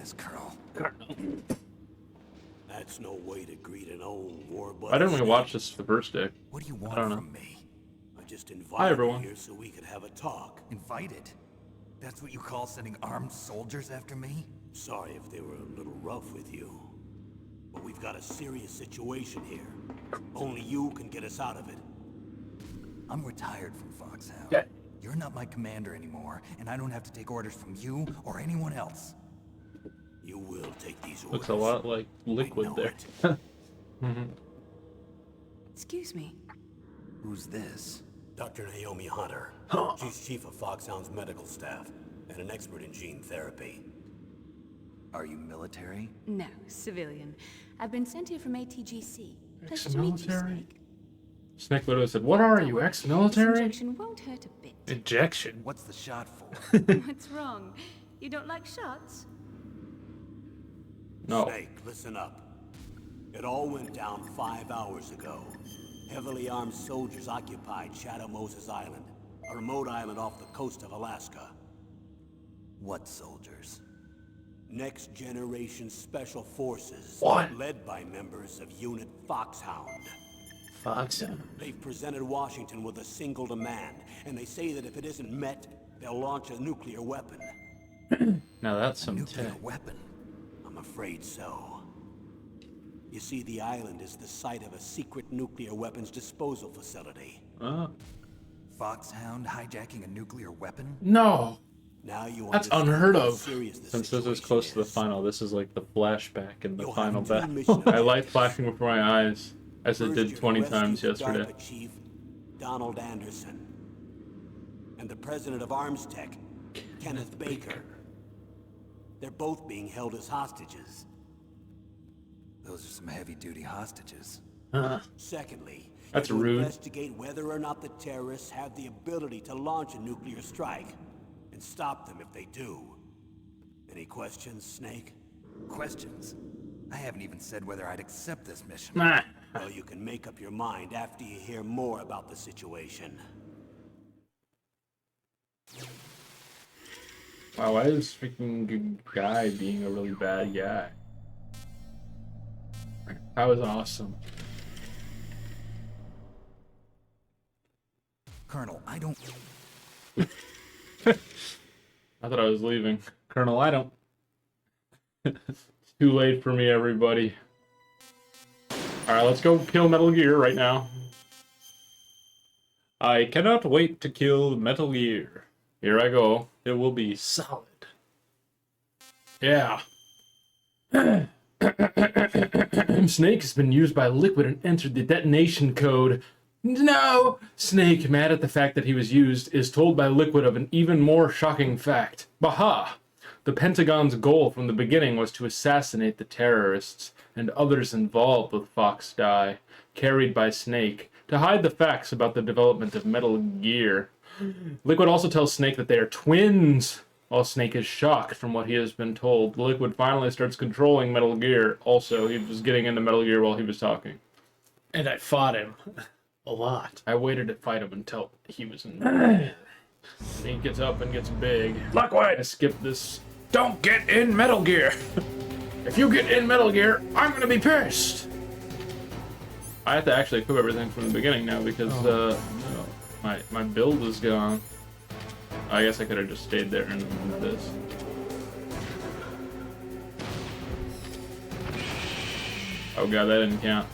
this, Colonel. That's no way to greet an old war buddy. Why didn't we watch this the first day? What do you I don't want know. from me? I just Hi, invited everyone. you here so we could have a talk. Invited? That's what you call sending armed soldiers after me? Sorry if they were a little rough with you. But we've got a serious situation here. Only you can get us out of it. I'm retired from Foxhound. Yeah. You're not my commander anymore, and I don't have to take orders from you or anyone else. You will take these orders. Looks a lot like Liquid I know there. it. Excuse me. Who's this? Dr. Naomi Hunter. She's chief of Foxhound's medical staff and an expert in gene therapy. Are you military? No, civilian. I've been sent here from ATGC. Pleasure to meet you, Ex-military? Snake. Snake literally said, "What are you, This ex-military?" injection won't hurt a bit. Injection. What's the shot for? What's wrong? You don't like shots? No. Snake, listen up. It all went down 5 hours ago. Heavily armed soldiers occupied Shadow Moses Island, a remote island off the coast of Alaska. What soldiers? Next Generation Special Forces, What? led by members of Unit Foxhound. Foxhound. They've presented Washington with a single demand, and they say that if it isn't met, they'll launch a nuclear weapon. Now that's some Nuclear tech. weapon? I'm afraid so. You see, the island is the site of a secret nuclear weapons disposal facility. Foxhound hijacking a nuclear weapon? No. Now you That's understand unheard how of. serious the Since this is situation close to the is. final, this is like the flashback in the You'll final have two battle. missions. I like flashing before my eyes, as it First, did you're to 20 rescue times the yesterday. DARPA chief, Donald Anderson, and the president of Armstech, Kenneth Baker. They're both being held as hostages. Those are some heavy-duty hostages. Secondly, That's you rude. investigate whether or not the terrorists have the ability to launch a nuclear strike, and stop them if they do. Any questions, Snake? Questions? I haven't even said whether I'd accept this mission. Nah. Well, you can make up your mind after you hear more about the situation. Wow, why is freaking good guy being a really bad guy? That was awesome. Colonel, I don't... I thought I was leaving. Colonel, I don't. Too late for me, everybody. Alright, let's go kill Metal Gear right now. I cannot wait to kill Metal Gear. Here I go. It will be solid. Yeah. Snake has been used by Liquid and entered the detonation code. No! Snake, mad at the fact that he was used, is told by Liquid of an even more shocking fact. Baha! The Pentagon's goal from the beginning was to assassinate the terrorists and others involved with Fox Die, carried by Snake, to hide the facts about the development of Metal Gear. Liquid also tells Snake that they are twins, while Snake is shocked from what he has been told. Liquid finally starts controlling Metal Gear. Also, he was getting into Metal Gear while he was talking. And I fought him a lot. I waited to fight him until he was in. He gets up and gets big. Liquid! I skipped this. Don't get in Metal Gear! If you get in Metal Gear, I'm gonna be pissed! I have to actually equip everything from the beginning now because my build is gone. I guess I could have just stayed there and done this. Oh god, that didn't count.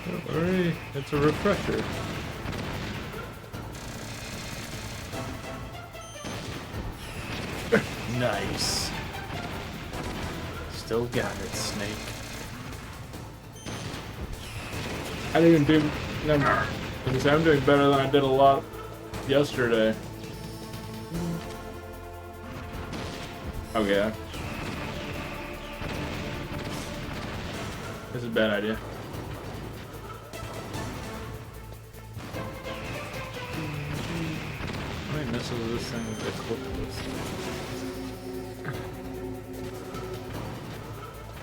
Don't worry, it's a refresher. Nice. Still got it, Snake. I didn't even do. Never. Because I'm doing better than I did a lot yesterday. Oh yeah. This is a bad idea. How many missiles is this thing equipped with?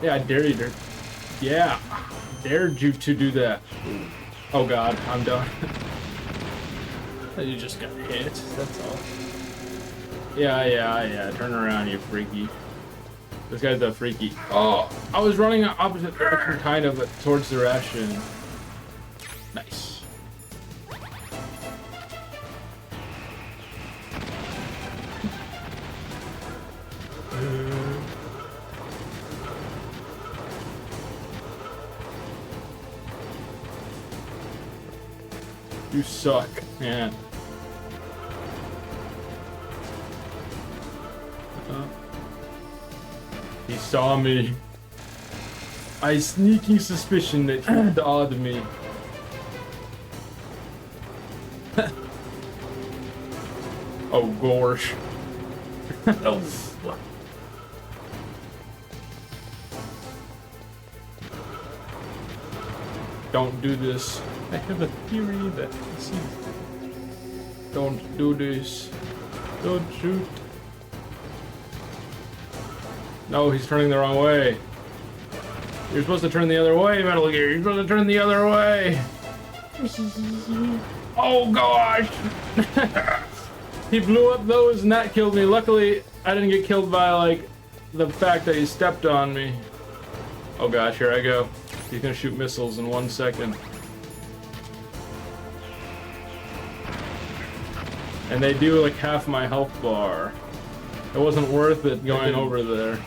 Yeah, I dare you to. Yeah, dared you to do that. Oh god, I'm done. You just got hit, that's all. Yeah. Turn around, you freaky. This guy's a freaky. Oh, I was running opposite direction, kind of, but towards the ration. Nice. You suck, man. He saw me. I sneaking suspicion that he dawed me. Oh gosh. Oh. Don't do this. I have a theory that don't do this. Don't shoot. No, he's turning the wrong way. You're supposed to turn the other way, Metal Gear. You're supposed to turn the other way. Oh gosh! He blew up those and that killed me. Luckily, I didn't get killed by, like, the fact that he stepped on me. Oh gosh, here I go. He's gonna shoot missiles in 1 second. And they do like half my health bar. It wasn't worth it going over there.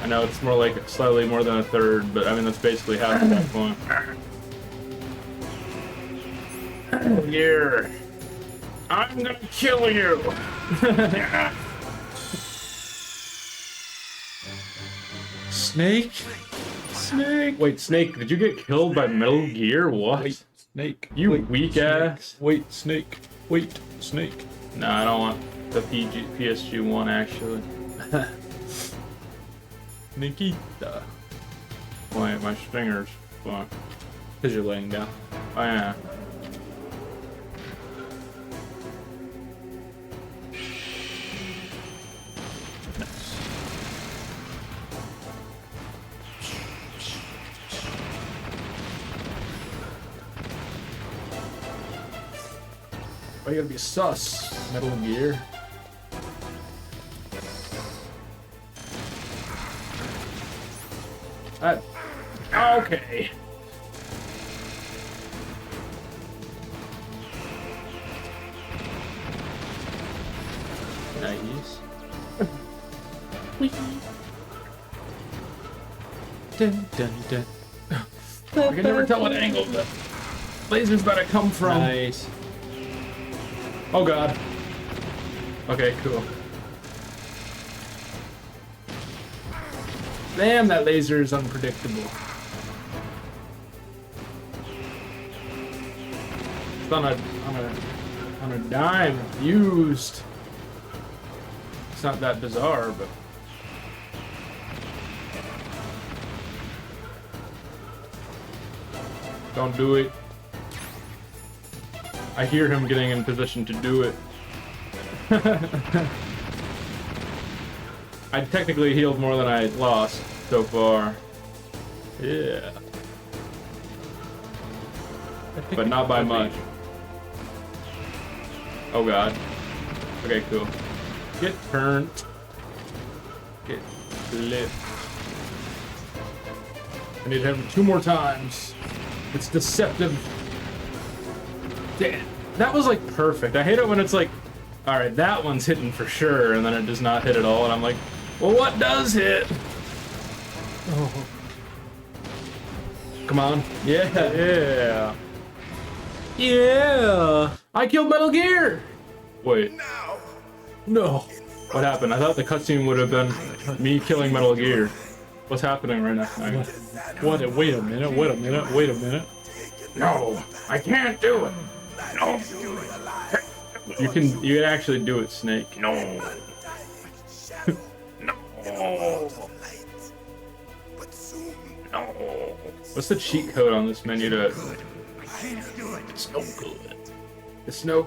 I know it's more like slightly more than a third, but I mean that's basically half at that point. Here, I'm gonna kill you. Snake? Snake? Wait, Snake, did you get killed by Metal Gear? What? Wait, Snake. You Wait, weak Snake. ass. Wait, Snake. Wait, Snake. No, I don't want the PSG one actually. Nikita. Wait, my stringer's fun. Because you're laying down. Oh yeah. Why you gotta be sus, Metal Gear? Okay. Nice. Dun, dun, dun. I can never tell what angle the laser's about to come from. Nice. Oh god. Okay, cool. Damn, that laser is unpredictable. It's on a dime, used. It's not that bizarre, but don't do it. I hear him getting in position to do it. I technically healed more than I lost so far. Yeah. But not by much. Oh god. Okay, cool. Get burnt. Get lit. I need to have it 2 more times. It's deceptive. Damn. That was like perfect. I hate it when it's like, alright, that one's hitting for sure, and then it does not hit at all, and I'm like, well, what does hit? Oh. Come on. Yeah. Yeah. Yeah. I killed Metal Gear. Wait. No. What happened? I thought the cutscene would have been me killing Metal Gear. What's happening right now? What? Wait a minute. Wait a minute. Wait a minute. No, I can't do it. No. You can actually do it, Snake. No. No. No. What's the cheat code on this menu to? It's no good. It's no.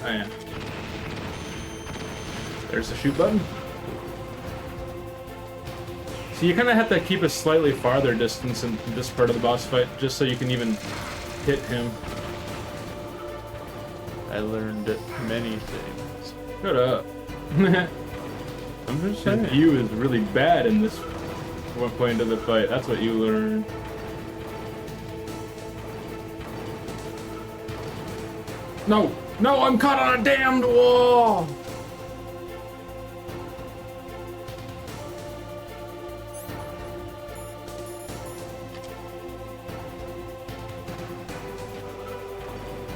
Oh yeah. There's the shoot button. So you kind of have to keep a slightly farther distance in this part of the boss fight, just so you can even hit him. I learned many things. Shut up. I'm just His saying. view is really bad in this point of the fight. That's what you learn. No! No, I'm caught on a damned wall!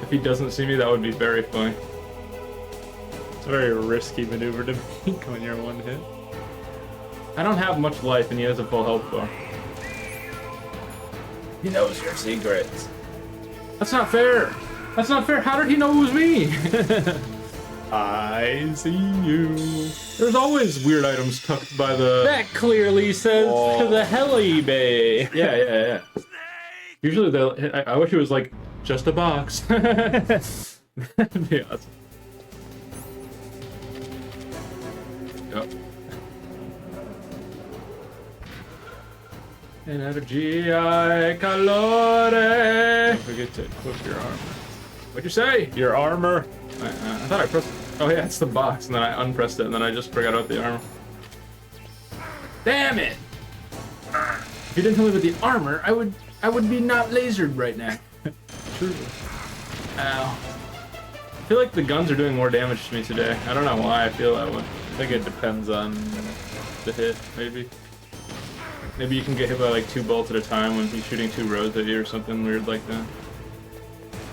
If he doesn't see me, that would be very funny. It's a very risky maneuver to make when you're one hit. I don't have much life, and he has a full health bar. He knows your secrets. That's not fair! That's not fair! How did he know it was me? I see you. There's always weird items tucked by the... That clearly says to the heli bay. Yeah. Usually they'll... I wish it was like, just a box. That'd be awesome. Yep. Energia calore. Don't forget to equip your armor. What'd you say? Your armor. I thought I pressed... Oh yeah, it's the box, and then I unpressed it, and then I just forgot about the armor. Damn it! If you didn't tell me about the armor, I would be not lasered right now. True. Ow. I feel like the guns are doing more damage to me today. I don't know why I feel that way. I think it depends on the hit, maybe. Maybe you can get hit by like 2 bolts at a time when he's shooting 2 rows at you or something weird like that.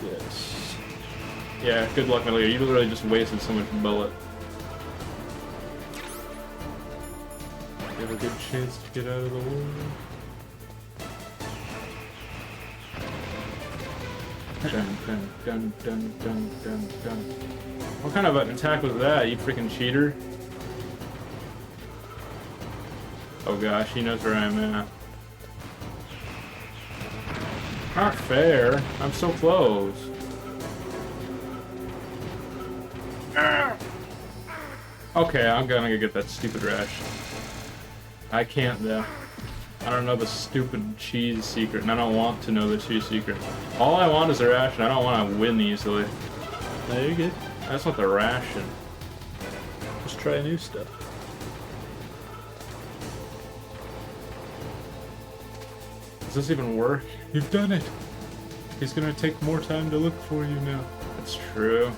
Yes. Yeah, good luck, Metal Gear. You literally just wasted so much bullet. You have a good chance to get out of the way. Dun, dun, dun, dun, dun, dun, dun. What kind of an attack was that, you freaking cheater? Oh gosh, he knows where I'm at. Not fair. I'm so close. Okay, I'm gonna get that stupid ration. I can't though. I don't know the stupid cheese secret, and I don't want to know the cheese secret. All I want is a ration. I don't want to win easily. No, you're good. I just want the ration. Just try new stuff. Does this even work? You've done it. He's gonna take more time to look for you now. That's true.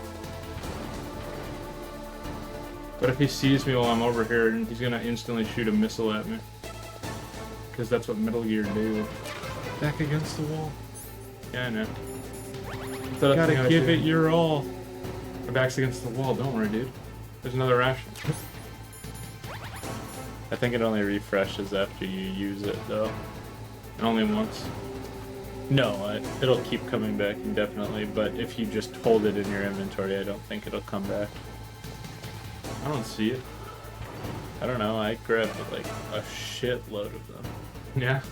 But if he sees me while I'm over here, he's gonna instantly shoot a missile at me. Because that's what Metal Gear do. Back against the wall. Yeah, I know. You gotta give it your all. My back's against the wall, don't worry, dude. There's another ration. I think it only refreshes after you use it, though. And only once. No, it'll keep coming back indefinitely, but if you just hold it in your inventory, I don't think it'll come back. I don't see it. I don't know, I grabbed like a shitload of them. Yeah.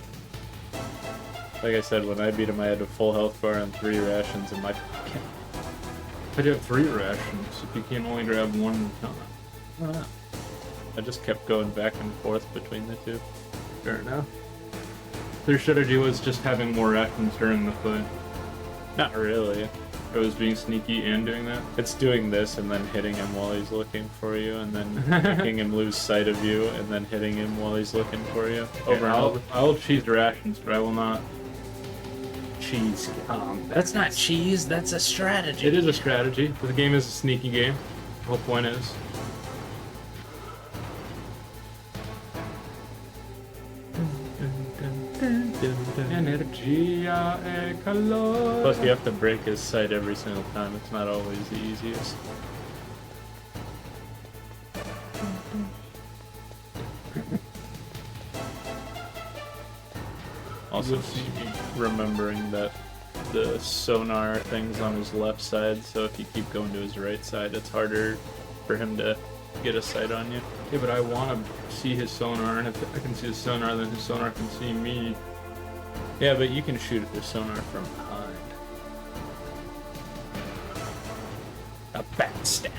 Like I said, when I beat him, I had a full health bar and 3 rations in my... But you have 3 rations, if you can only grab 1 at a time. I just kept going back and forth between the two. Fair enough. Their strategy was just having more rations during the fight. Not really. It was being sneaky and doing that. It's doing this and then hitting him while he's looking for you, and then making him lose sight of you, and then hitting him while he's looking for you. Over and over. I'll cheese rations, but I will not cheese. That's not cheese, that's a strategy. It is a strategy. The game is a sneaky game. The whole point is. Energia e calore. Plus, you have to break his sight every single time. It's not always the easiest. Also, remembering that the sonar thing's on his left side, so if you keep going to his right side, it's harder for him to get a sight on you. Yeah, but I want to see his sonar, and if I can see his sonar, then his sonar can see me. Yeah, but you can shoot at the sonar from behind. A backstab.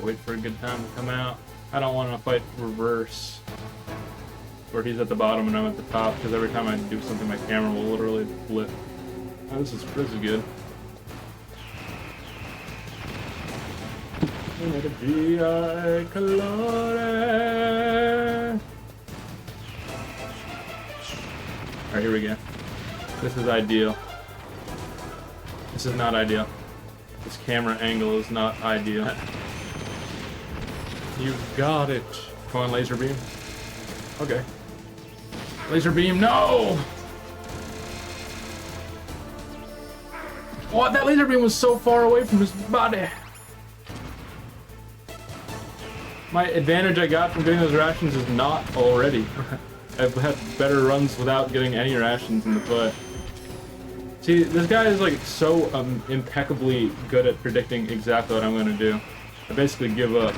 Wait for a good time to come out. I don't want to fight reverse, where he's at the bottom and I'm at the top, because every time I do something, my camera will literally flip. Oh, this is good. Alright, here we go. This is ideal. This is not ideal. This camera angle is not ideal. You got it. Come on, laser beam. Okay. Laser beam, no! What? That laser beam was so far away from his body. My advantage I got from getting those rations is not already. I've had better runs without getting any rations in the foot. See, this guy is like so impeccably good at predicting exactly what I'm going to do. I basically give up.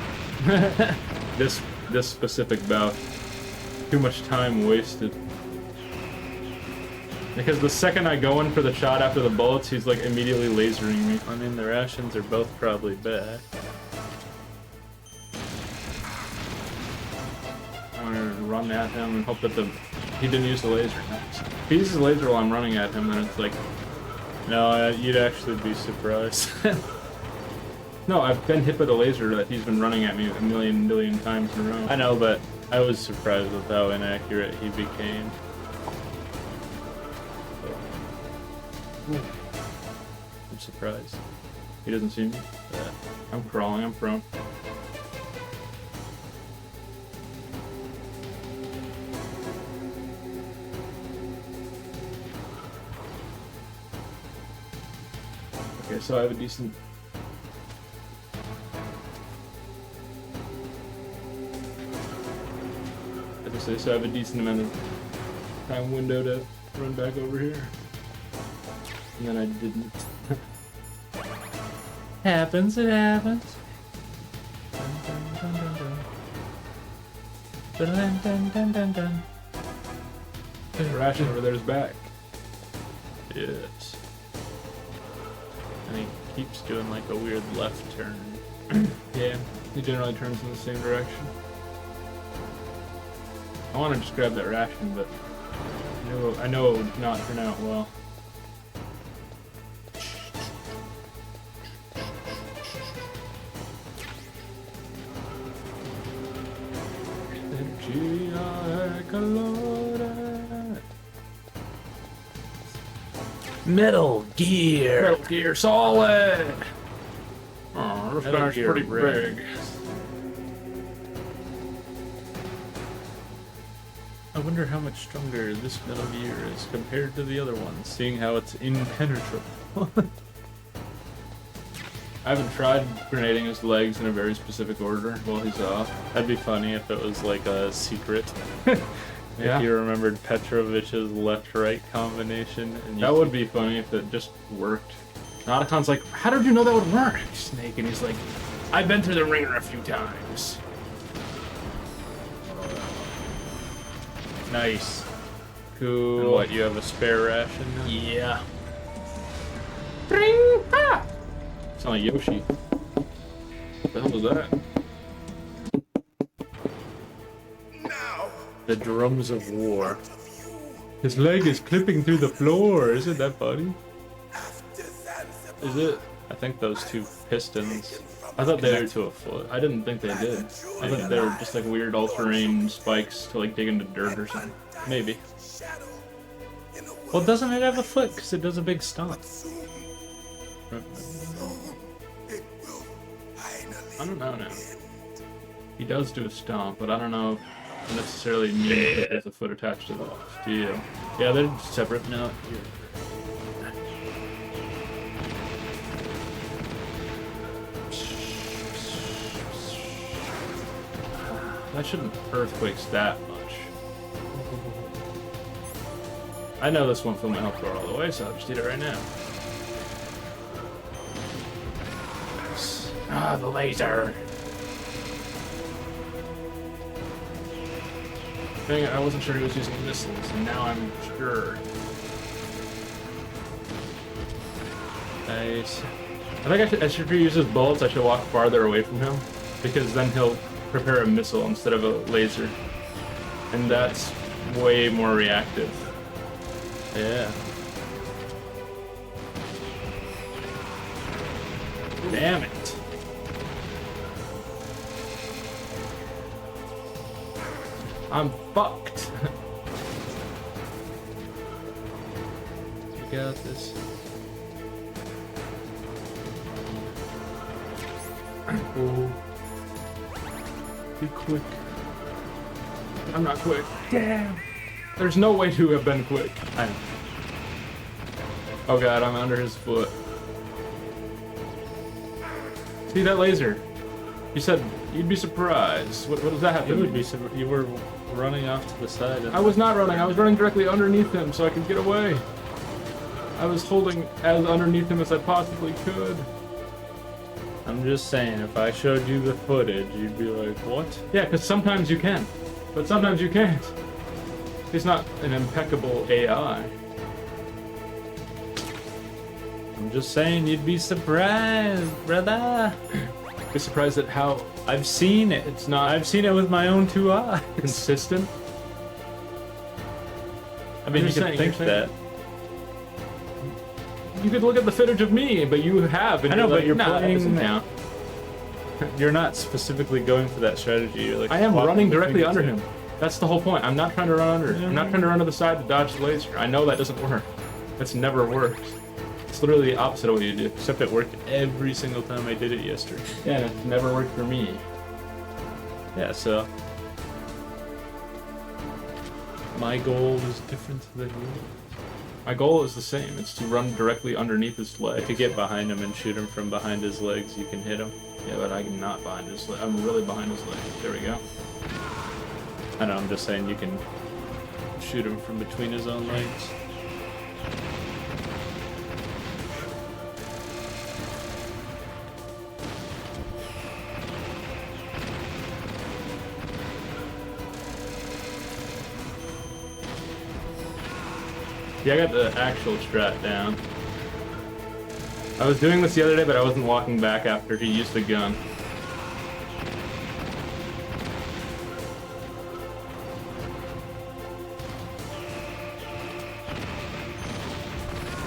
this specific bout. Too much time wasted. Because the second I go in for the shot after the bullets, he's like immediately lasering me. I mean, the rations are both probably bad. I'm gonna run at him and hope that he didn't use the laser. If he uses the laser while I'm running at him, then it's like, no, you'd actually be surprised. No, I've been hit by the laser that he's been running at me a million times in a row. I know, but I was surprised with how inaccurate he became. I'm surprised. He doesn't see me. Yeah. I'm crawling, I'm prone. Okay, so I have a decent... So I have a decent amount of time window to run back over here. And then I didn't. Happens, it happens. Dun, dun, dun, dun, dun. The ration over there's back. Yes. And he keeps doing like a weird left turn. Yeah, he generally turns in the same direction. I want to just grab that ration, but I know it would not turn out well. Metal Gear! Metal Gear Solid! Oh, this guy's pretty big. I wonder how much stronger this Metal Gear is compared to the other ones, seeing how it's impenetrable. I haven't tried grenading his legs in a very specific order while he's off. That'd be funny if it was like a secret. Yeah. If you remembered Petrovich's left-right combination. And that would be funny if it just worked. Nautocon's like, how did you know that would work, Snake? And he's like, I've been through the ringer a few times. Nice. Cool. And what, you have a spare ration now? Yeah. Ring! Ah! Sound like Yoshi. What the hell was that? Now, The drums of war. His leg is clipping through the floor. Isn't that funny? Is it? I think those two pistons. I thought they were to a foot. I didn't think they did. I thought they were just like weird all-terrain spikes to like dig into dirt or something. Maybe. Well, doesn't it have a foot? Because it does a big stomp. I don't know now. He does do a stomp, but I don't know if it necessarily means that there's a foot attached to the steel. Yeah, they're separate. No. That shouldn't earthquakes that much. I know this won't fill my health bar all the way, so I'll just eat it right now. Ah, the laser! Dang it, I wasn't sure he was using missiles, and now I'm sure. Nice. I think I should use his bullets, I should walk farther away from him. Because because then he'll prepare a missile instead of a laser. And that's way more reactive. Yeah. Damn it. I'm fucked. You got this. Oh. Be quick. I'm not quick. Damn. There's no way to have been quick. I know. Oh god, I'm under his foot. See that laser? You said you'd be surprised. What does that have to You would do? be. You were running off to the side. And I was not running. I was running directly underneath him so I could get away. I was holding as underneath him as I possibly could. I'm just saying, if I showed you the footage, you'd be like, what? Yeah, because sometimes you can, but sometimes you can't. He's not an impeccable AI. I'm just saying, you'd be surprised, brother. Be surprised at how I've seen it. it's not I've seen it with my own 2 eyes. consistent. I mean, You're you could saying- think you're that. saying- You could look at the footage of me, but you have. And I know, you're but you're nah, that playing doesn't count. You're not specifically going for that strategy. You're like I am flopping running the directly fingers under in. him. That's the whole point. I'm not trying to run under. I'm not trying to run to the side to dodge the laser. I know that doesn't work. That's never worked. It's literally the opposite of what you do. Except it worked every single time I did it yesterday. Yeah, and it's never worked for me. Yeah, so my goal is different than yours. My goal is the same. It's to run directly underneath his leg. If you get behind him and shoot him from behind his legs, you can hit him. Yeah, but I'm not behind his leg. I'm really behind his leg. There we go. I know, I'm just saying you can shoot him from between his own legs. Yeah, I got the actual strat down. I was doing this the other day, but I wasn't walking back after he used the gun.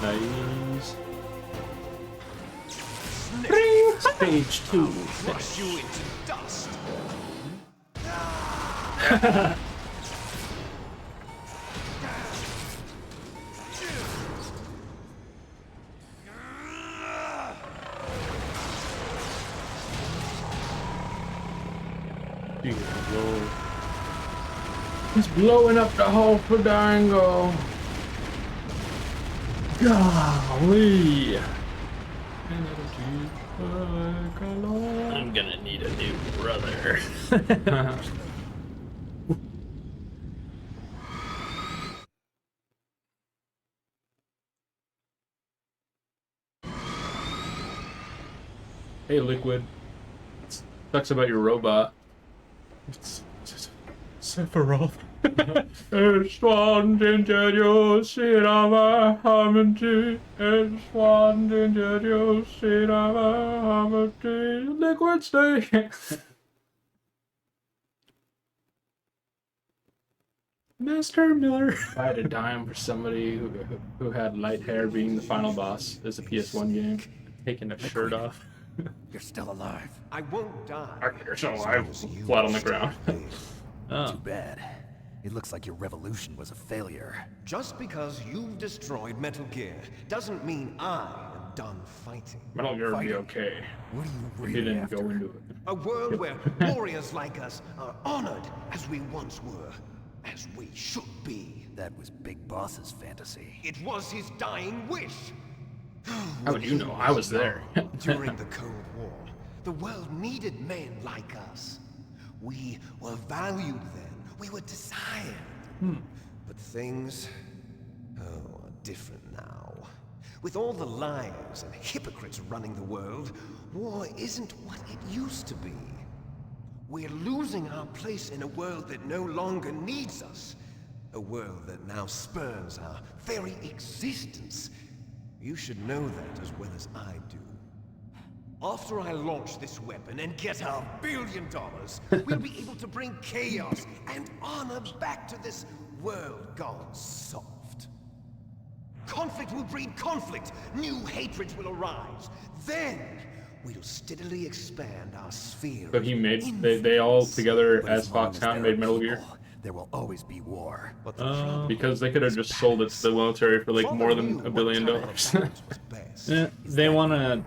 Nice. Stage 2. Crush you into dust. Dear Lord. He's blowing up the whole Fandango. Golly. I'm gonna need a new brother. Hey, Liquid. Sucks about your robot. Sephiroth. Liquid Snake. Master Miller. If I had a dime for somebody who had light hair being the final boss as a PS1 game. Taking a shirt off. You're still alive. I won't die. You're still alive. Flat on the ground. Oh. Too bad. It looks like your revolution was a failure. Just because you've destroyed Metal Gear doesn't mean I am done fighting. Metal Gear would be okay. What are you If you really didn't after? go into it. A world where warriors like us are honored as we once were, as we should be. That was Big Boss's fantasy. It was his dying wish. How would you know? I was there. During the Cold War, the world needed men like us. We were valued then. We were desired. But things, are different now. With all the liars and hypocrites running the world, war isn't what it used to be. We're losing our place in a world that no longer needs us. A world that now spurns our very existence. You should know that as well as I do. After I launch this weapon and get $1 billion, we'll be able to bring chaos and honor back to this world gone soft. Conflict will breed conflict. New hatreds will arise. Then we'll steadily expand our sphere. So he made they all together as Foxhound made Metal Gear. There will always be war. But the problem Because they could have just sold it to the military for like more than $1 billion. Yeah, they want to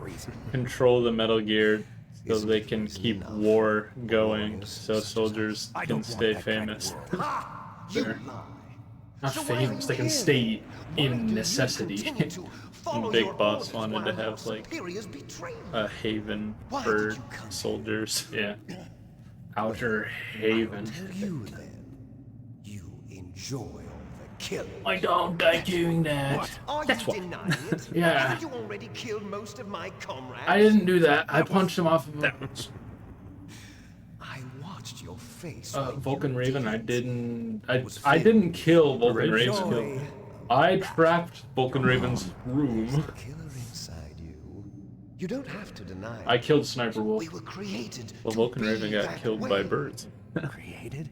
control the Metal Gear so they can keep war going, so soldiers can stay famous. Ha! You lie. Not So why are famous, you they can here? stay Why do in you necessity. continue to follow Big your Boss orders wanted while to our have, like, superiors betray you? A haven Why for did you come? soldiers. Yeah. Outer Haven. Tell you then. You enjoy all the killing. I don't like doing that. What? Are That's you what. denying it? Yeah. Haven't you already killed most of my comrades? I didn't do that. I punched him off of a I watched your face. when Vulcan you Raven. did I it. didn't. Was I filled didn't kill Vulcan with Raven. joy. I trapped Vulcan Raven's room. The killer inside you. You don't have to deny it. I killed Sniper Wolf. We were created. Well, to Vulcan be Raven got that killed way. by birds. Created?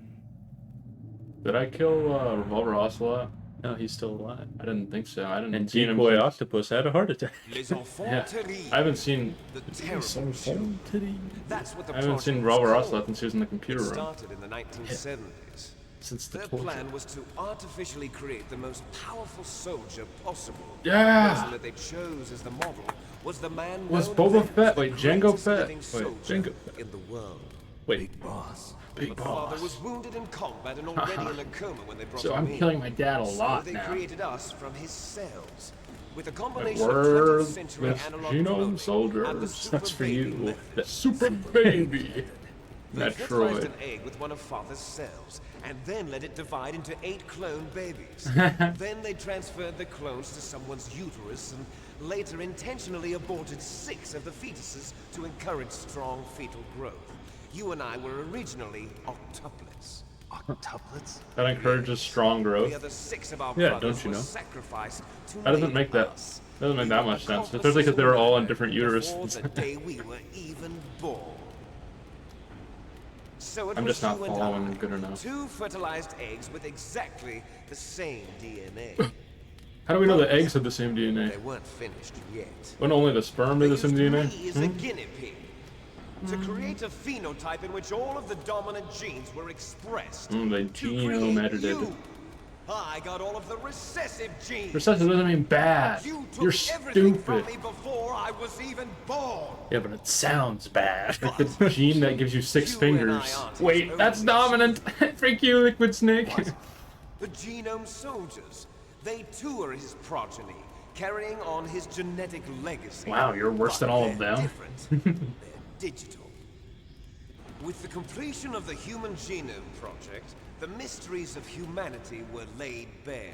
Did I kill Revolver Ocelot? No, he's still alive. I didn't think so. I didn't And see him. Decoy Octopus had a heart attack. Les enfants Yeah. terribles. I haven't seen. The terrible children. That's what the I haven't project seen was Revolver called. Ocelot since he was in the computer It room. started in the 1970s. Since the Their torture. plan was to artificially create the most powerful soldier possible. Yeah. The person that they chose as the model was the man Was known Boba then Fett- as the wait, Jango greatest Fett? living Wait, soldier Jango- in the world. Wait. Boss. Big But father boss. was wounded in combat and already in a coma when they brought So him I'm in. killing my dad a lot So they now. created us from his cells. With a combination of We're 20th century the analog Genome clothing and the Soldiers. super That's for baby you. method. The Super Baby. They fertilized Metroid. an egg with one of father's cells, and then let it divide into 8 clone babies. Then they transferred the clones to someone's uterus, and later intentionally aborted 6 of the fetuses to encourage strong fetal growth. You and I were originally octuplets. Octuplets? That encourages strong The growth. other 6 of our Yeah, brothers don't you were know? sacrificed to That doesn't make that. us. Doesn't make We that were much sense, accomplices especially because they were all in in different before uteruses. the day we were even born. So it I'm was just not you and following I, good enough. 2 fertilized eggs with exactly the same DNA. How do we know the eggs have the same They DNA? weren't finished yet. When only the sperm do They the same used DNA? me as a guinea pig to create a phenotype in which all of the dominant genes were expressed. They To genome create edited. you. I got all of the recessive genes. Recessive doesn't mean bad. You took You're everything from stupid. me before I was even born. Yeah, but it sounds bad. The gene that gives you 6 You and I fingers. aren't his Wait, that's only dominant. Freak you, Liquid Snake. The genome soldiers. They too are his progeny, carrying on his genetic legacy. Wow, you're worse than all of They're them. Different. They're digital. With the completion of the Human Genome Project, the mysteries of humanity were laid bare.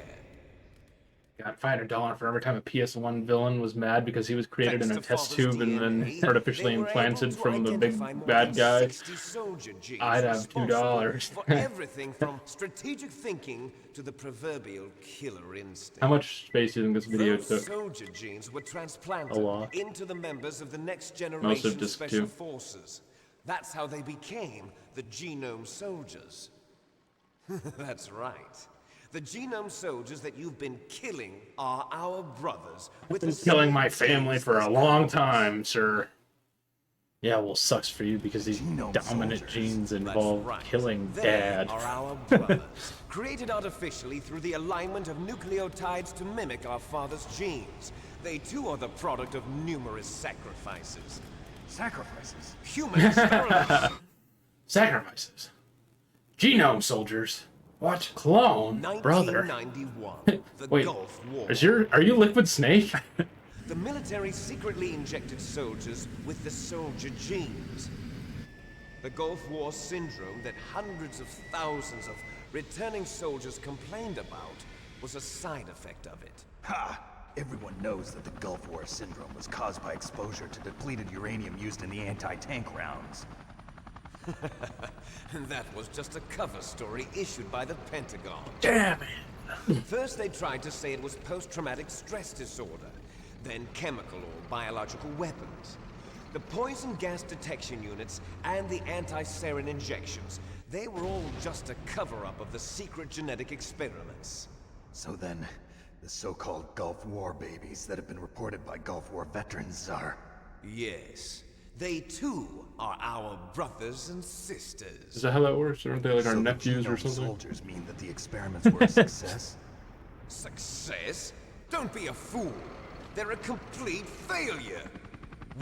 Got $500 for every time a PS1 villain was mad because he was created in a Thanks to test Father's tube and then DNA, artificially they were implanted able to from the big identify more bad than guy. 60 soldier genes I'd have responsible $2. for everything from strategic thinking to the proverbial killer instinct. How much space do you think this video Those took? soldier genes were transplanted A lot. into the members of the next Most of generation Disc special 2. forces. That's how they became the genome soldiers. That's right. The genome soldiers that you've been killing are our brothers. With Been the killing same my family genes for as a long ours. time, sir. Yeah, well, sucks for you because these Genome dominant soldiers. genes That's involve right. killing They dad. are our brothers, created artificially through the alignment of nucleotides to mimic our father's genes. They too are the product of numerous sacrifices. Sacrifices? Human experiments. Sacrifices. Genome soldiers. What? Clone? Brother. 1991, the Wait, Gulf War. are you Liquid Snake? The military secretly injected soldiers with the soldier genes. The Gulf War syndrome that hundreds of thousands of returning soldiers complained about was a side effect of it. Ha! Everyone knows that the Gulf War syndrome was caused by exposure to depleted uranium used in the anti-tank rounds. That was just a cover story issued by the Pentagon. Damn it. First they tried to say it was post-traumatic stress disorder, then chemical or biological weapons. The poison gas detection units and the anti-sarin injections, they were all just a cover-up of the secret genetic experiments. So then, the so-called Gulf War babies that have been reported by Gulf War veterans are... Yes, they too are our brothers and sisters. Is that how that works? Aren't they like our So the nephews or genome something? soldiers mean that the experiments were a success? Success? Don't be a fool. They're a complete failure.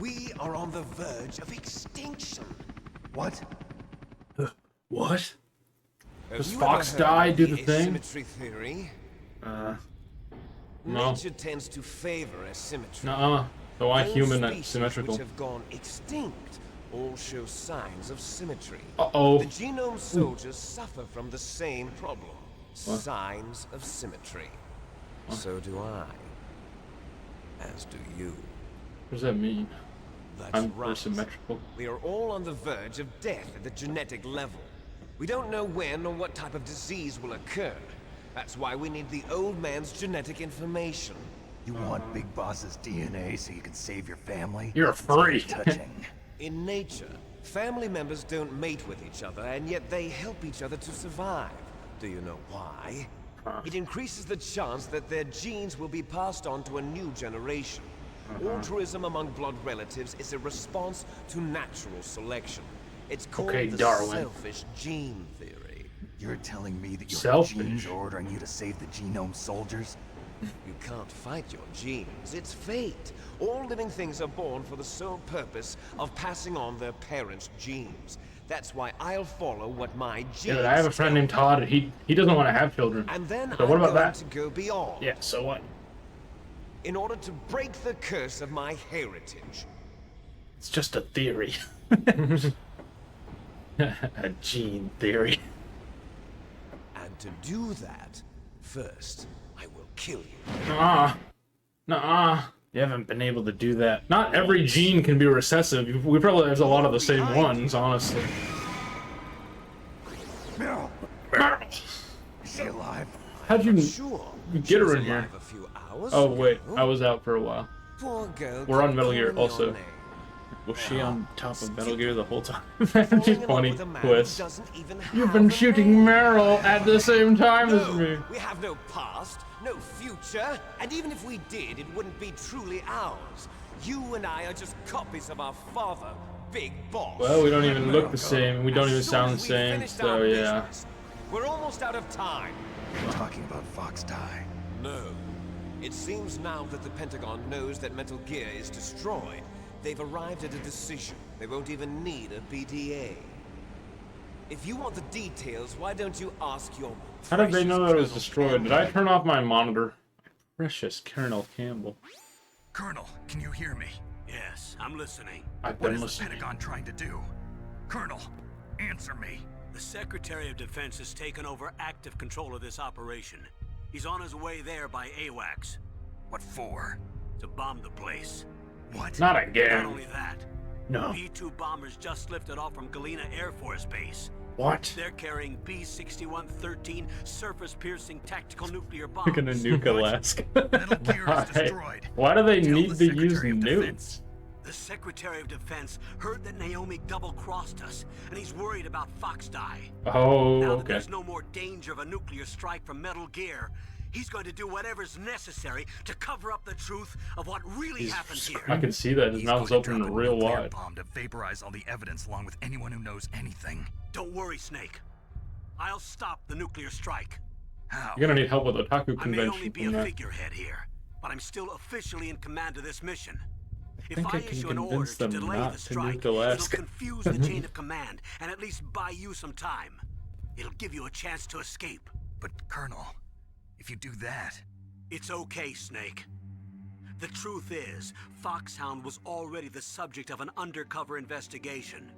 We are on the verge of extinction. What? What? Have Does you Fox ever heard die, of do the thing? asymmetry theory? No. Nature tends to favor asymmetry. Nuh-uh. So why Those human species symmetrical? which have gone extinct all show signs of symmetry. Uh-oh. The genome soldiers suffer from the same problem. Signs of symmetry. So do I. As do you. What does that mean? That's I'm right. symmetrical. We are all on the verge of death at the genetic level. We don't know when or what type of disease will occur. That's why we need the old man's genetic information. You want Big Boss's DNA so you can save your family? You're a freak. Touching. In nature, family members don't mate with each other, and yet they help each other to survive. Do you know why? It increases the chance that their genes will be passed on to a new generation. Altruism among blood relatives is a response to natural selection. It's called the Darwin. selfish gene theory. You're telling me that your Selfish. genes are ordering you to save the genome soldiers? You can't fight your genes. It's fate. All living things are born for the sole purpose of passing on their parents' genes. That's why I'll follow what my genes Yeah, but I have a friend named Todd, and he doesn't want to have children. And then So what I'm about going that? to go beyond. Yeah, so what? In order to break the curse of my heritage. It's just a theory. A gene theory. And to do that, first, I will kill you. Nuh-uh. Nuh-uh. You haven't been able to do that. Not every gene can be recessive. We probably there's a lot of the same ones, honestly. Meryl! Is she alive? How'd you Sure. get she her was in here? alive a few hours Oh wait, ago. I was out for a while. Poor girl. We're on kept Metal Gear calling your also. name. Was she on top of Metal Gear the whole time? Falling She's in love funny with a man twist. who doesn't even You've have been a shooting name. Meryl at the same time as No, me. we have no past, no future, and even if we did, it wouldn't be truly ours. You and I are just copies of our father, Big Boss. Well, we don't even look the same. We don't even As soon sound the as we same, finished so our yeah. business, we're almost out of time. You're talking about Fox Die. No. It seems now that the Pentagon knows that Metal Gear is destroyed. They've arrived at a decision. They won't even need a PDA. If you want the details, why don't you ask your How did they know that it was precious destroyed? Colonel Did I turn off my monitor? Precious Colonel Campbell. Colonel, can you hear me? Yes, I'm listening. I've What been is the listening. Pentagon trying to do? Colonel, answer me. The Secretary of Defense has taken over active control of this operation. He's on his way there by AWACS What for? to bomb the place. What? Not Not again. only that, No. B-2 bombers just lifted off from Galena Air Force Base. What? They're carrying B-6113 surface-piercing tactical nuclear bombs. They're gonna nuke Alaska. Metal Gear is Why? destroyed. Why do they Tell need the to use Secretary of nukes? Defense. The Secretary of Defense heard that Naomi double-crossed us, and he's worried about Fox Die. Oh, Now that okay. there's no more danger of a nuclear strike from Metal Gear, he's going to do whatever's necessary to cover up the truth of what really happened here. I can see that his He's mouth is going to open drop a real nuclear wide. bomb to vaporize all the evidence along with anyone who knows anything. Don't worry, Snake. I'll stop the nuclear strike. How? You're gonna need help with Otaku I may only convention be from a that. figurehead here, but I'm still officially in command of this mission. If think I I can issue an order convince to them delay not the to strike, nuke it'll Alaska. confuse the chain of command and at least buy you some time. It'll give you a chance to escape. But, Colonel, if you do that... It's okay, Snake. The truth is, Foxhound was already the subject of an undercover investigation.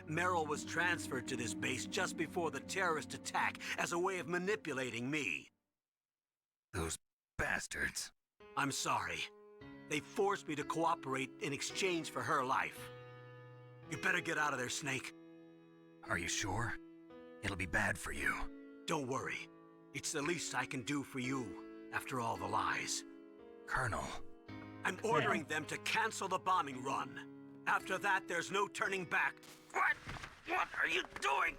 Merrill was transferred to this base just before the terrorist attack as a way of manipulating me. Those bastards. I'm sorry. They forced me to cooperate in exchange for her life. You better get out of there, Snake. Are you sure? It'll be bad for you. Don't worry. It's the least I can do for you, after all the lies. Colonel, I'm ordering them to cancel the bombing run. After that, there's no turning back. What? What are you doing?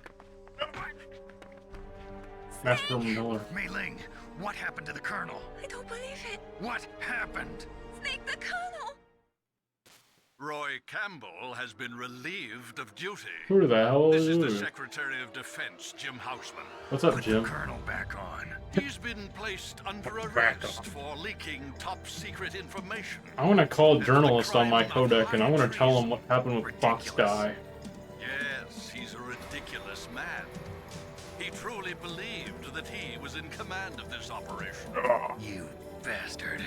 Master Miller. Mei Ling, what happened to the Colonel? I don't believe it. What happened? Snake the Colonel! Roy Campbell has been relieved of duty. Who the hell This is is the you? Secretary of Defense, Jim Houseman. What's up, Put the Jim? Colonel back on. He's been placed under arrest for leaking top-secret information. I want to call a And for the journalist on my crime of codec, and I want to high tell him what happened with Fox Ridiculous. Guy. Yes, he's a ridiculous man. He truly believed that he was in command of this operation. You bastard.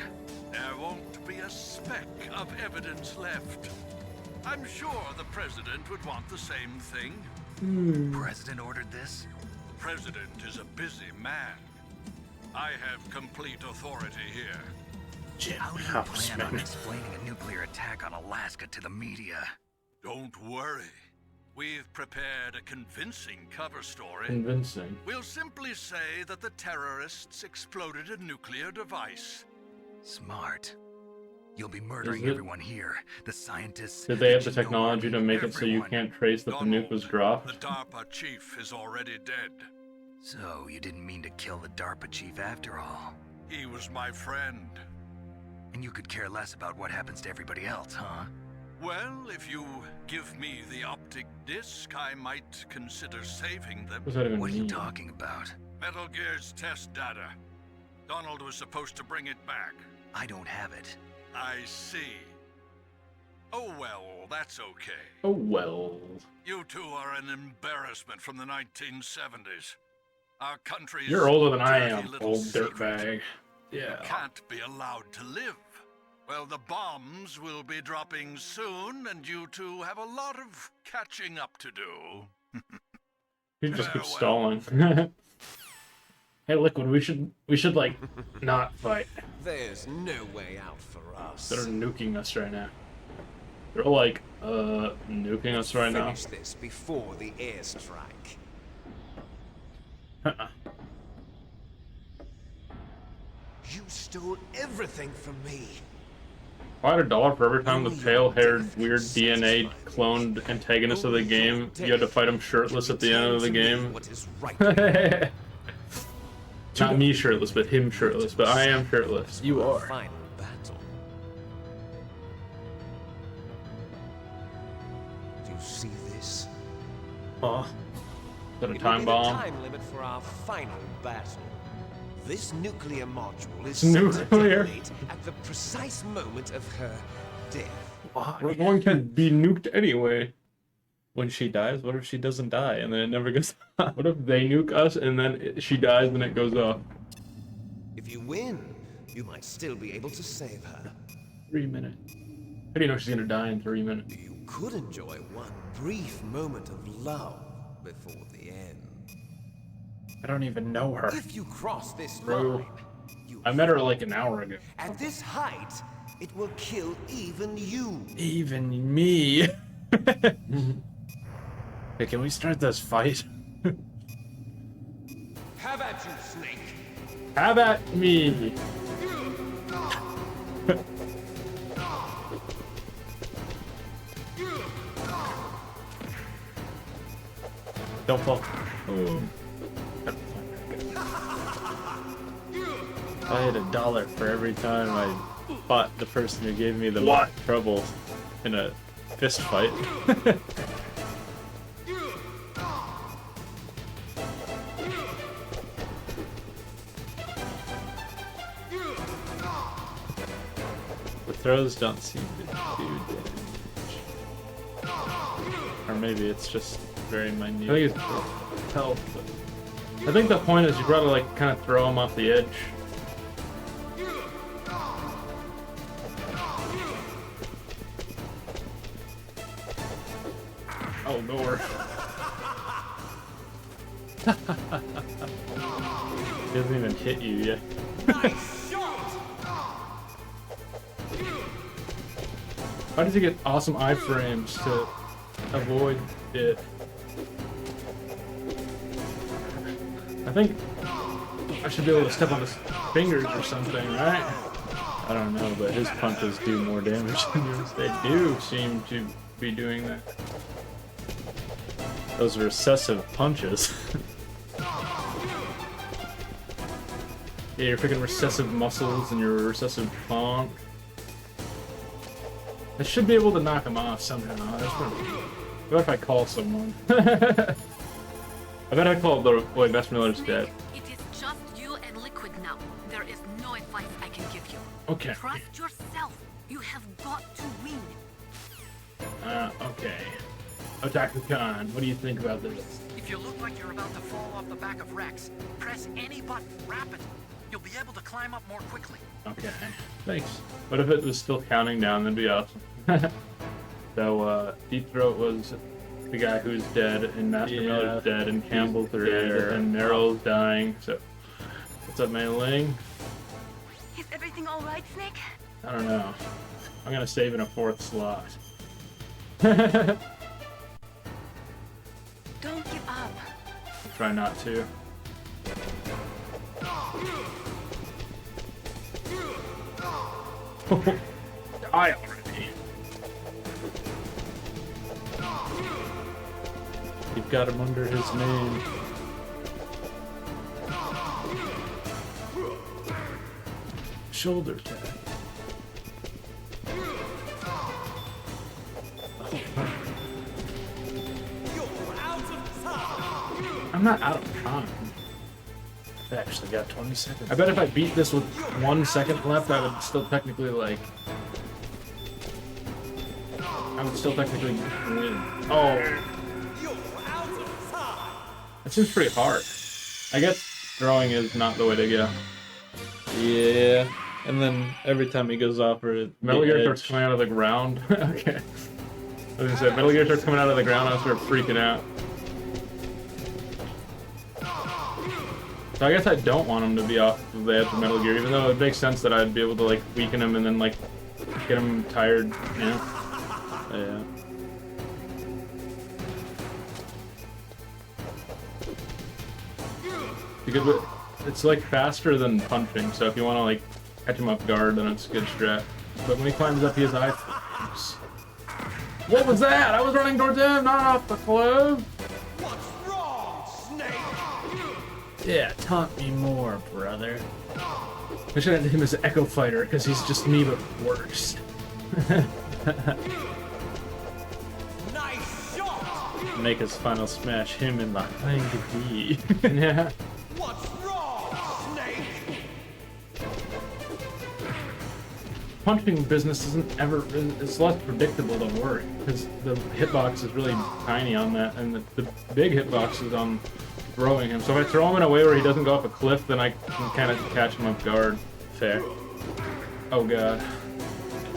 There won't be a speck of evidence left. I'm sure the President would want the same thing. President ordered this? President is a busy man. I have complete authority here. Jim How do you plan on Houseman. explaining a nuclear attack on Alaska to the media? Don't worry. We've prepared a convincing cover story. Convincing. We'll simply say that the terrorists exploded a nuclear device. Smart. You'll be murdering Is it- everyone here. The scientists. Did they have the Genome technology to Army, make it so you everyone. can't trace that the nuke was dropped? The DARPA chief is already dead. So, you didn't mean to kill the DARPA chief after all. He was my friend. And you could care less about what happens to everybody else, huh? Well, if you give me the optic disc, I might consider saving them. What does that even What are you mean? talking about? Metal Gear's test data. Donald was supposed to bring it back. I don't have it. I see. Oh well, that's okay. Oh well. You two are an embarrassment from the 1970s. Our country's You're older than I dirty am, little old secret. dirtbag. You Yeah. can't be allowed to live. Well, the bombs will be dropping soon, and you two have a lot of catching up to do. You just keep Farewell. stalling. Hey, Liquid, we should like not fight. There's no way out for us. They're nuking us right now. They're like, nuking us right now. Finish this before the airstrike. You stole everything from me. If I had $1 for every time the pale-haired, weird DNA cloned antagonist of the game, you had to fight him shirtless at the end of the game. What is right? Not me shirtless, but him shirtless. But I am shirtless. You are. Final battle. Do you see this? Huh? Is that a It will time be bomb? the time limit for our final battle. This nuclear module is Nuclear? set to detonate at the precise moment of her death. We're going to be nuked anyway. When she dies, what if she doesn't die and then it never goes off? What if they nuke us and then she dies and it goes off? If you win, you might still be able to save her. 3 minutes. How do you know she's gonna die in 3 minutes? You could enjoy one brief moment of love before the end. I don't even know her. If you cross this Bro, line, you I met her like an hour ago. at this height, it will kill even you. Even me. Hey, can we start this fight? Have at you, Snake. Have at me! Don't fall. Oh. I had $1 for every time I fought the person who gave me the most trouble in a fist fight. The throws don't seem to do damage. Or maybe it's just very minute. I think it's health, but I think the point is you gotta like kind of throw him off the edge. Oh, door. He doesn't even hit you yet. Why does he get awesome iframes to avoid it? I think I should be able to step on his fingers or something, right? I don't know, but his punches do more damage than yours. They do seem to be doing that. Those are recessive punches. Yeah, your freaking recessive muscles and your recessive palm. I should be able to knock him off somehow. What if I call someone? I bet I call the boy Best Miller's dead. It is just you and Liquid now. There is no advice I can give you. Okay. Trust yourself. You have got to win. Okay. Otaku-kan, what do you think about this? If you look like you're about to fall off the back of Rex, press any button rapidly. You'll be able to climb up more quickly. Okay. Thanks. What if it was still counting down? That'd be awesome. So, Deep Throat was the guy who's dead, and Master Miller's dead, and Campbell's dead, and Meryl's dying, so... What's up, Mei Ling? Is everything alright, Snake? I don't know. I'm gonna save in a 4th slot. Don't give up. Try not to. Die already. You've got him under his name. Shoulder tag. I'm not out of time. I actually got 20 seconds. I bet if I beat this with 1 second left, I would still technically, like... I would still technically win. Oh. That seems pretty hard. I guess throwing is not the way to go. Yeah. And then every time he goes off for it, Metal Gear starts coming out of the ground. Okay. I was gonna say, Metal Gear starts coming out of the ground, I start freaking out. So I guess I don't want him to be off of the edge of Metal Gear, even though it makes sense that I'd be able to, like, weaken him and then, like, get him tired, you know? Yeah. Because it's, like, faster than punching, so if you want to, like, catch him off guard, then it's a good strat. But when he climbs up, he has iframes. What was that? I was running towards him, not off the cliff! What's wrong, Snake? Yeah, taunt me more, brother. I should have him as an Echo Fighter, because he's just me, but worse. Nice shot! Make his final smash him in the hind D. Yeah. What's wrong, Snake? Punching business isn't ever, it's less predictable, don't worry, because the hitbox is really tiny on that, and the big hitbox is on throwing him. So if I throw him in a way where he doesn't go off a cliff, then I can kind of catch him off guard. Fair. Oh god.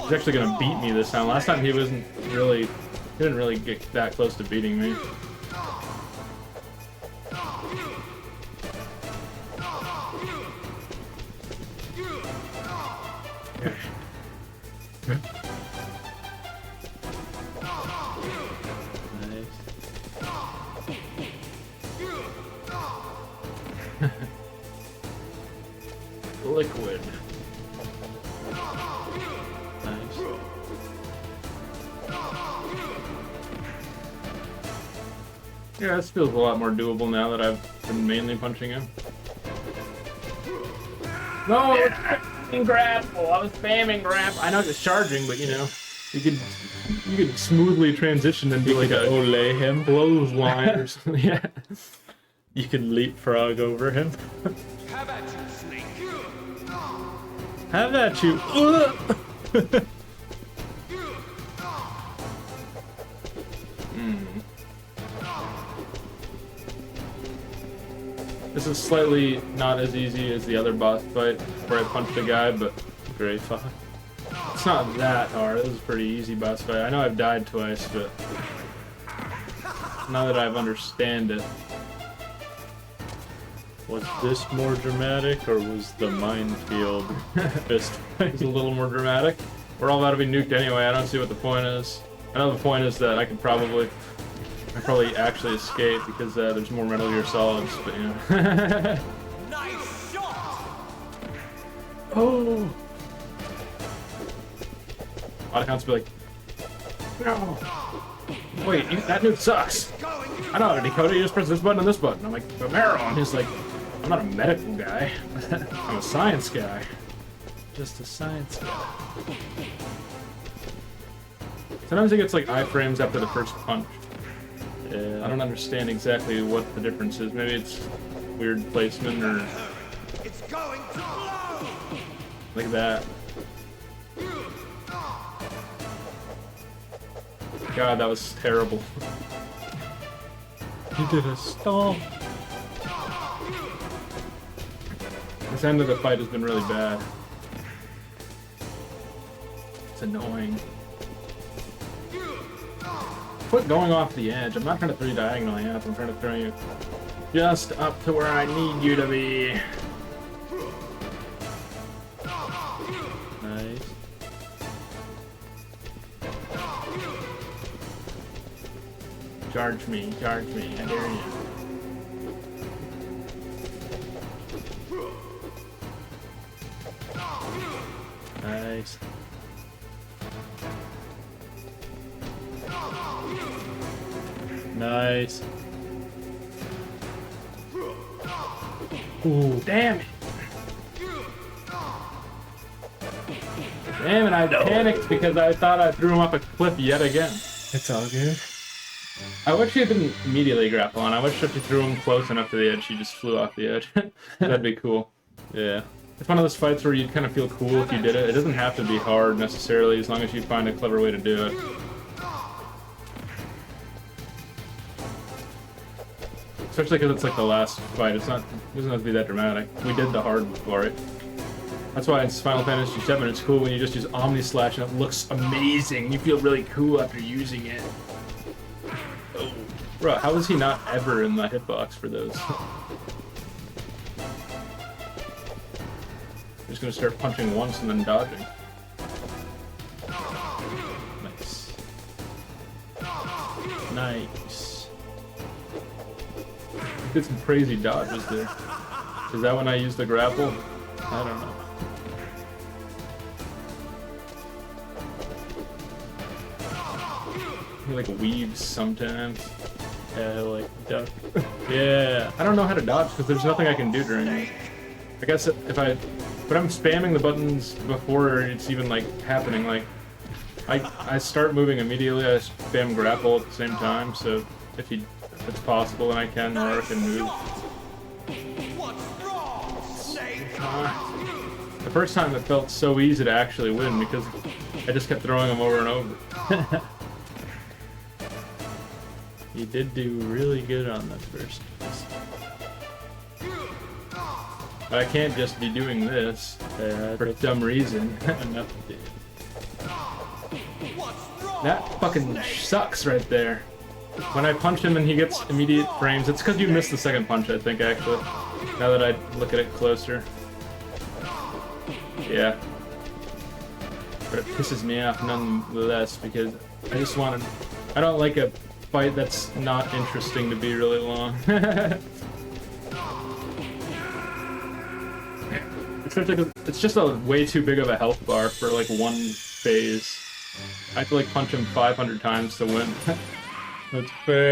He's actually gonna beat me this time. Last time he wasn't really, he didn't really get that close to beating me. Liquid. Nice. Yeah, this feels a lot more doable now that I've been mainly punching him. No, it's grapple. I was spamming grapple. I know it's charging, but you know, you could smoothly transition and do like a Olay him. clothesline or something. Yeah. You can leapfrog over him. Have at you, Snake. Have at you. This is slightly not as easy as the other boss fight where I punched a guy, but Great fuck. it's not that hard. This is a pretty easy boss fight. I know I've died twice, but now that I've understand it. Was this more dramatic, or was the minefield fist fight? It's a little more dramatic. We're all about to be nuked anyway. I don't see what the point is. I know the point is that I could probably actually escape because there's more Metal Gear Solids, but you know. Nice shot! Oh! A lot of counts be like, no! Wait, that dude sucks. I know how to decode it. You just press this button and this button. I'm like, but Meryl. And he's like, I'm not a medical guy. I'm a science guy. Just a science guy. Sometimes he gets like iframes after the first punch. Yeah. I don't understand exactly what the difference is. Maybe it's weird placement or It's going to blow! like that. God, that was terrible. He did a stomp. This end of the fight has been really bad. It's annoying. Quit going off the edge. I'm not trying to throw you diagonally up. I'm trying to throw you just up to where I need you to be. Nice. Charge me, I dare you. Nice. Nice. Ooh, damn it. Damn it, I panicked because I thought I threw him off a cliff yet again. It's all good. I wish he didn't immediately grapple on. I wish if you threw him close enough to the edge, he just flew off the edge. That'd be cool. Yeah. It's one of those fights where you'd kind of feel cool if you did it. It doesn't have to be hard necessarily, as long as you find a clever way to do it. Especially because it's like the last fight. It doesn't have to be that dramatic. We did the hard for it. That's why in Final Fantasy VII it's cool when you just use Omni Slash and it looks amazing. You feel really cool after using it. Oh. Bro, how is he not ever in the hitbox for those? Just gonna start punching once and then dodging. Nice. Nice. Did some crazy dodges there. Is that when I used the grapple? I don't know. He like weaves sometimes. Yeah, like duck. Yeah, I don't know how to dodge because there's nothing I can do during it. I guess if I'm spamming the buttons before it's even like happening. Like, I start moving immediately. I spam grapple at the same time. So if it's possible, then I can, or I can move. What's wrong, Snake? The first time it felt so easy to actually win because I just kept throwing them over and over. You did do really good on that first. But I can't just be doing this for dumb reason. Enough did. That fucking sucks right there. When I punch him and he gets immediate frames, it's because you missed the second punch, I think, actually. Now that I look at it closer. Yeah. But it pisses me off nonetheless because I just wanted... I don't like a fight that's not interesting to be really long. It's just a way too big of a health bar for like one phase. I have to like punch him 500 times to win. That's fair.